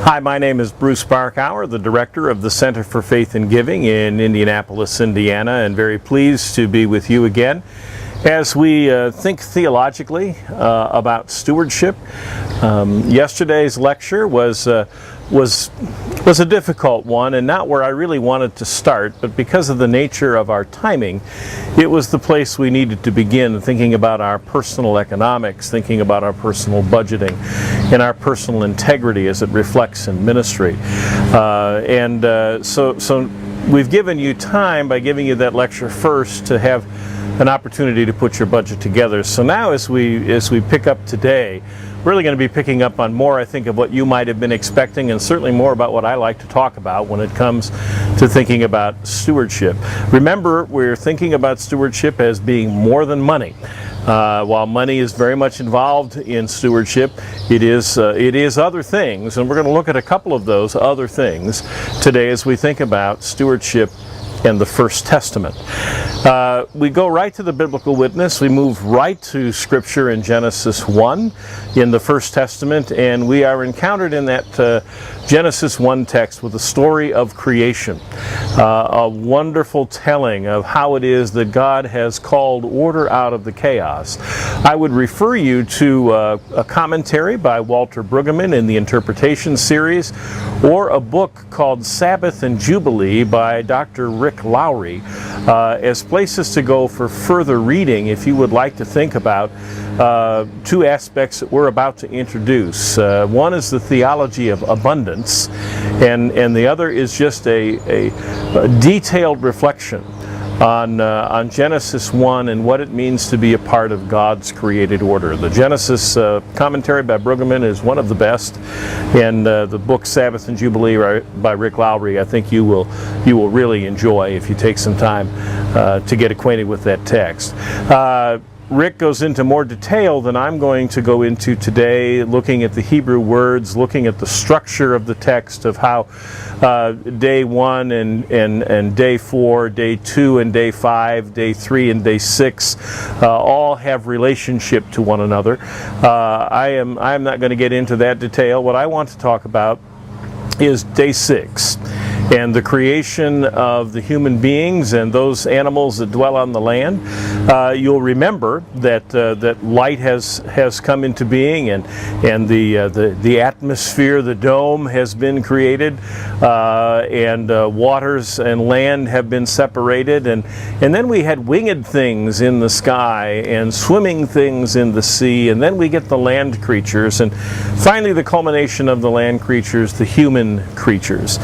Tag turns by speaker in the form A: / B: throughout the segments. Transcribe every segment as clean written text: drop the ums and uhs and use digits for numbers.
A: Hi, my name is Bruce Barkauer, the director of the Center for Faith and Giving in Indianapolis, Indiana, and very pleased to be with you again as we think theologically about stewardship. Yesterday's lecture was a difficult one, and not where I really wanted to start, but because of the nature of our timing, it was the place we needed to begin thinking about our personal economics, thinking about our personal budgeting, and our personal integrity as it reflects in ministry. So we've given you time by giving you that lecture first to have an opportunity to put your budget together. So now as we pick up today, we're really going to be picking up on more, I think, of what you might have been expecting, and certainly more about what I like to talk about when it comes to thinking about stewardship. Remember, we're thinking about stewardship as being more than money. While money is very much involved in stewardship, it is other things, and we're going to look at a couple of those other things today as we think about stewardship and the First Testament. We go right to the biblical witness. We move right to Scripture in Genesis 1 in the First Testament, and we are encountered in that Genesis 1 text with the story of creation. A wonderful telling of how it is that God has called order out of the chaos. I would refer you to a commentary by Walter Brueggemann in the Interpretation series, or a book called Sabbath and Jubilee by Dr. Rick Lowry, as places to go for further reading if you would like to think about two aspects that we're about to introduce. One is the theology of abundance, and the other is just a detailed reflection on Genesis 1 and what it means to be a part of God's created order. The Genesis commentary by Brueggemann is one of the best, and the book Sabbath and Jubilee by Rick Lowry, I think you will really enjoy if you take some time to get acquainted with that text. Rick goes into more detail than I'm going to go into today, looking at the Hebrew words, looking at the structure of the text, of how day 1 and day 4, day 2 and day 5, day 3 and day 6 all have relationship to one another. I am not going to get into that detail. What I want to talk about is day 6. And the creation of the human beings and those animals that dwell on the land. You'll remember that light has come into being, and the atmosphere, the dome, has been created, and waters and land have been separated, and then we had winged things in the sky and swimming things in the sea, and then we get the land creatures, and finally the culmination of the land creatures, the human creatures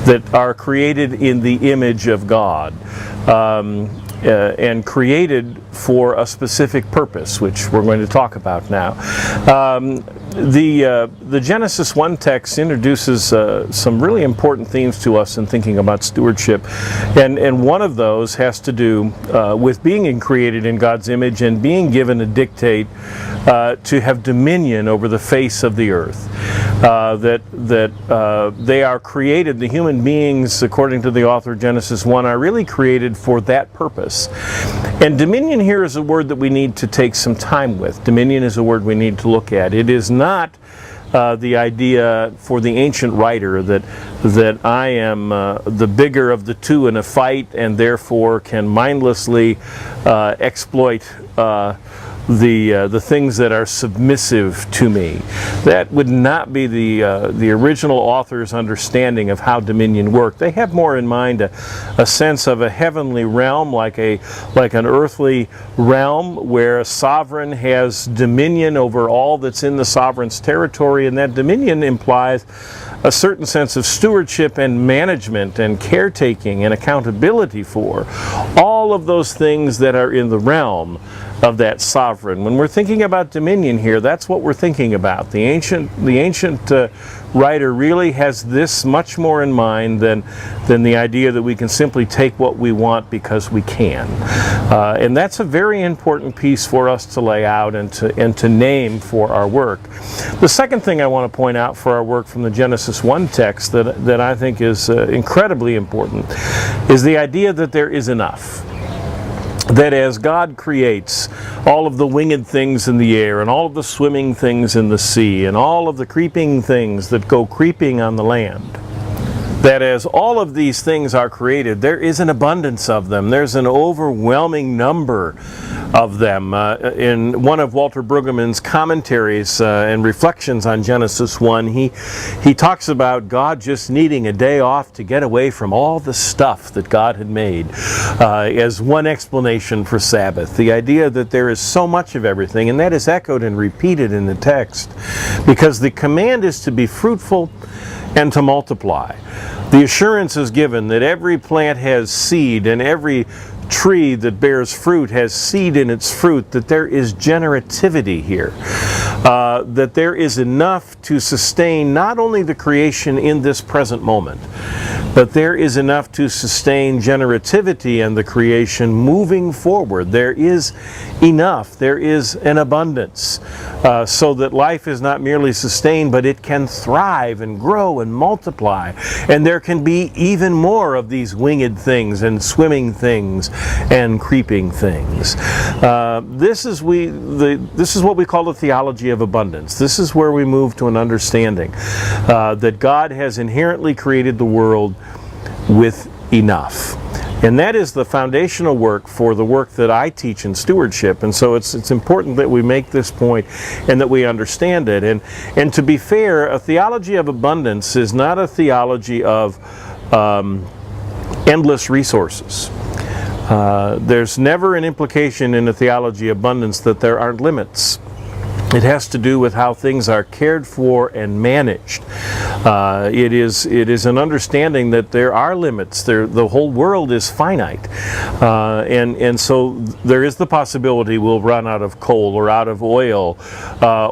A: that are created in the image of God, and created for a specific purpose, which we're going to talk about now. The Genesis 1 text introduces some really important themes to us in thinking about stewardship, and one of those has to do with being created in God's image and being given a dictate to have dominion over the face of the earth. That they are created, the human beings, according to the author of Genesis 1, are really created for that purpose. And dominion here is a word that we need to take some time with. Dominion is a word we need to look at. It is not the idea for the ancient writer that I am the bigger of the two in a fight and therefore can mindlessly exploit the things that are submissive to me. That would not be the original author's understanding of how dominion worked. They have more in mind a sense of a heavenly realm, like an earthly realm where a sovereign has dominion over all that's in the sovereign's territory, and that dominion implies a certain sense of stewardship and management and caretaking and accountability for all of those things that are in the realm of that sovereign. When we're thinking about dominion here, that's what we're thinking about. The ancient writer really has this much more in mind than the idea that we can simply take what we want because we can. And that's a very important piece for us to lay out and to name for our work. The second thing I want to point out for our work from the Genesis 1 text that I think is incredibly important is the idea that there is enough. that as God creates all of the winged things in the air and all of the swimming things in the sea and all of the creeping things that go creeping on the land, that as all of these things are created, there is an abundance of them. There's an overwhelming number of them. In one of Walter Brueggemann's commentaries and reflections on Genesis 1, he talks about God just needing a day off to get away from all the stuff that God had made as one explanation for Sabbath. The idea that there is so much of everything, and that is echoed and repeated in the text, because the command is to be fruitful and to multiply. The assurance is given that every plant has seed and every tree that bears fruit has seed in its fruit, that there is generativity here, that there is enough to sustain not only the creation in this present moment, but there is enough to sustain generativity and the creation moving forward. There is enough, there is an abundance, so that life is not merely sustained, but it can thrive and grow and multiply. And there can be even more of these winged things and swimming things and creeping things. This is what we call the theology of abundance. This is where we move to an understanding that God has inherently created the world with enough. And that is the foundational work for the work that I teach in stewardship. And so it's important that we make this point and that we understand it. And to be fair, a theology of abundance is not a theology of endless resources. There's never an implication in a theology of abundance that there aren't limits. It has to do with how things are cared for and managed. It is an understanding that there are limits. The whole world is finite. And so there is the possibility we'll run out of coal or out of oil,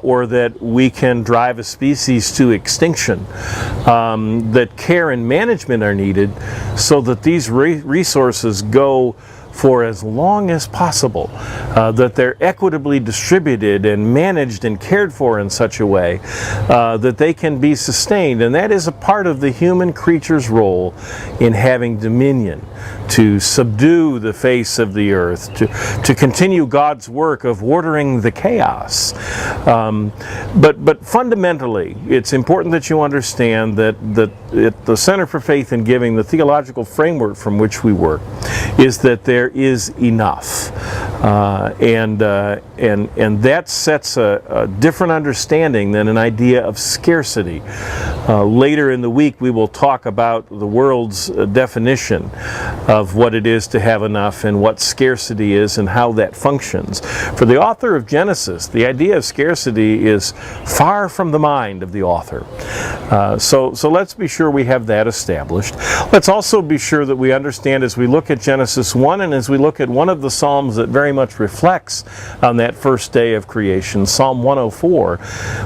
A: or that we can drive a species to extinction. That care and management are needed so that these resources go for as long as possible, that they're equitably distributed and managed and cared for in such a way that they can be sustained. And that is a part of the human creature's role in having dominion, to subdue the face of the earth, to continue God's work of ordering the chaos. But fundamentally, it's important that you understand that at the Center for Faith and Giving, the theological framework from which we work, is that there is enough. And that sets a different understanding than an idea of scarcity. Later in the week, we will talk about the world's definition of what it is to have enough and what scarcity is and how that functions. For the author of Genesis, the idea of scarcity is far from the mind of the author. So let's be sure we have that established. Let's also be sure that we understand, as we look at Genesis 1 and as we look at one of the Psalms that very much reflects on that first day of creation, Psalm 104,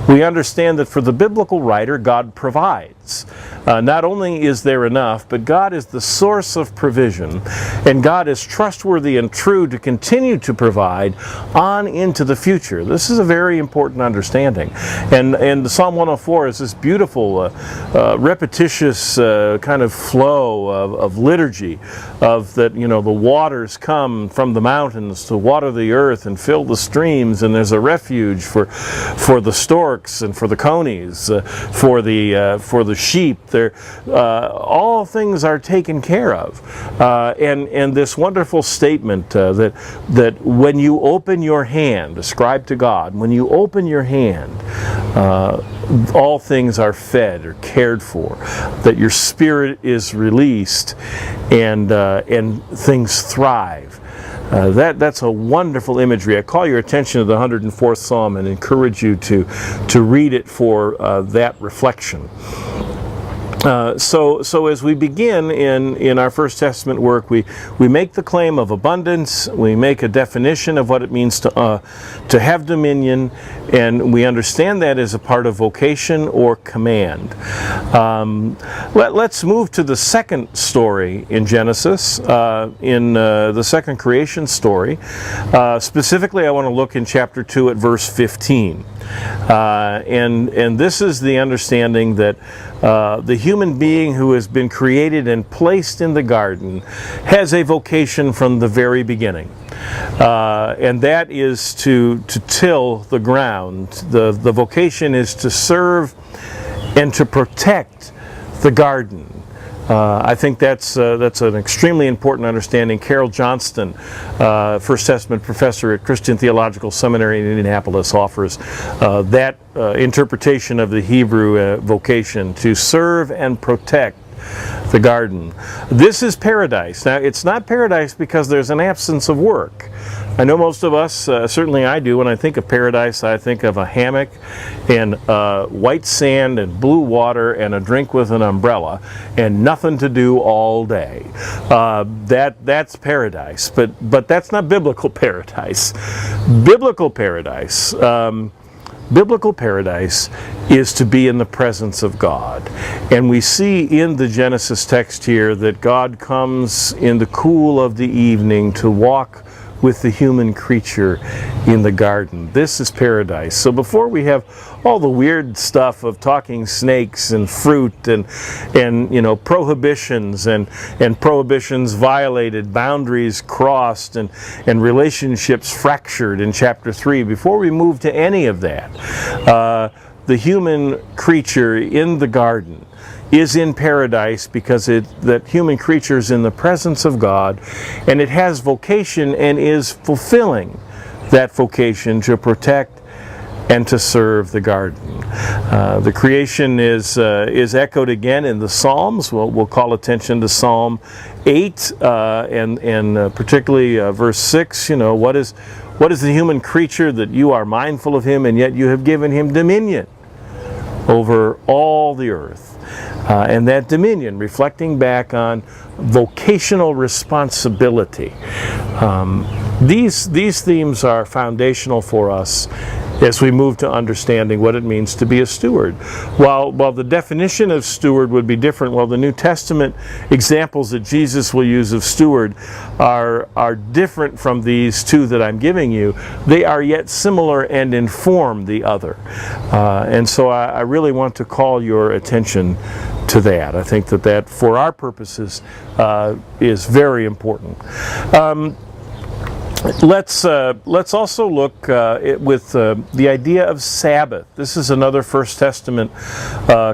A: we understand that for the biblical writer, God provides. Not only is there enough, but God is the source of provision, and God is trustworthy and true to continue to provide on into the future. This is a very important understanding. And the Psalm 104 is this beautiful, repetitious kind of flow of liturgy, of that, the waters come from the mountains to water the earth and fill the streams, and there's a refuge for the storks and for the conies, for the sheep. All things are taken care of, and this wonderful statement that when you open your hand, ascribe to God, when you open your hand, all things are fed or cared for, that your spirit is released, and things thrive. That's a wonderful imagery. I call your attention to the 104th Psalm and encourage you to read it for that reflection. So as we begin in our First Testament work, we make the claim of abundance, we make a definition of what it means to have dominion, and we understand that as a part of vocation or command. Let's move to the second story in Genesis, in the second creation story. Specifically, I want to look in chapter 2 at verse 15. And this is the understanding that the human being who has been created and placed in the garden has a vocation from the very beginning. And that is to till the ground. The vocation is to serve and to protect the garden. I think that's an extremely important understanding. Carol Johnston, First Testament professor at Christian Theological Seminary in Indianapolis, offers that interpretation of the Hebrew vocation to serve and protect the garden. This is paradise. Now, it's not paradise because there's an absence of work. I know most of us, certainly I do, when I think of paradise, I think of a hammock and white sand and blue water and a drink with an umbrella and nothing to do all day. That's paradise, but that's not biblical paradise. Biblical paradise is to be in the presence of God. And we see in the Genesis text here that God comes in the cool of the evening to walk with the human creature in the garden. This is paradise. So before we have all the weird stuff of talking snakes and fruit and you know, prohibitions and prohibitions violated, boundaries crossed, and relationships fractured in chapter 3, before we move to any of that, the human creature in the garden is in paradise because that human creature is in the presence of God, and it has vocation and is fulfilling that vocation to protect and to serve the garden. The creation is echoed again in the Psalms. We'll call attention to Psalm 8 and particularly verse 6. You know, what is the human creature that you are mindful of him, and yet you have given him dominion over all the earth. And that dominion, reflecting back on vocational responsibility. These themes are foundational for us as we move to understanding what it means to be a steward. While the definition of steward would be different, while the New Testament examples that Jesus will use of steward are different from these two that I'm giving you, they are yet similar and inform the other. And so I really want to call your attention to that. I think that for our purposes is very important. Let's also look with the idea of Sabbath. This is another First Testament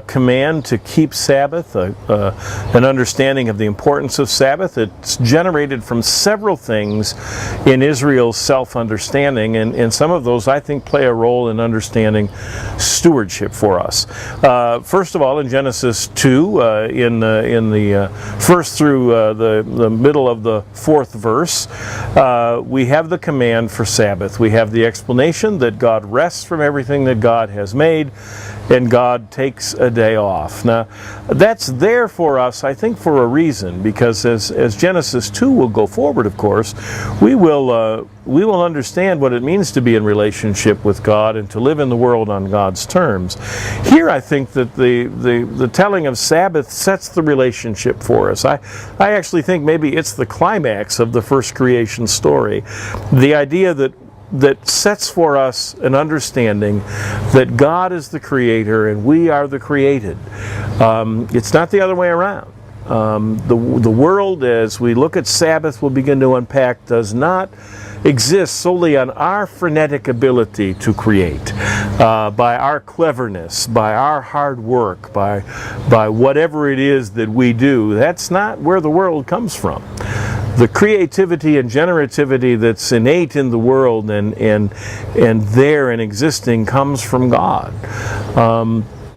A: command to keep Sabbath, an understanding of the importance of Sabbath. It's generated from several things in Israel's self-understanding, and some of those I think play a role in understanding stewardship for us. First of all, in Genesis 2, in the first through the middle of the 4th verse, we have the command for Sabbath. We have the explanation that God rests from everything that God has made, and God takes a day off. Now, that's there for us, I think, for a reason, because as Genesis 2 will go forward, of course, we will understand what it means to be in relationship with God and to live in the world on God's terms. Here, I think that the telling of Sabbath sets the relationship for us. I actually think maybe it's the climax of the first creation story. The idea that sets for us an understanding that God is the creator and we are the created. It's not the other way around. The world, as we look at Sabbath, we'll begin to unpack, does not exist solely on our frenetic ability to create, by our cleverness, by our hard work, by whatever it is that we do. That's not where the world comes from. The creativity and generativity that's innate in the world and there and existing comes from God.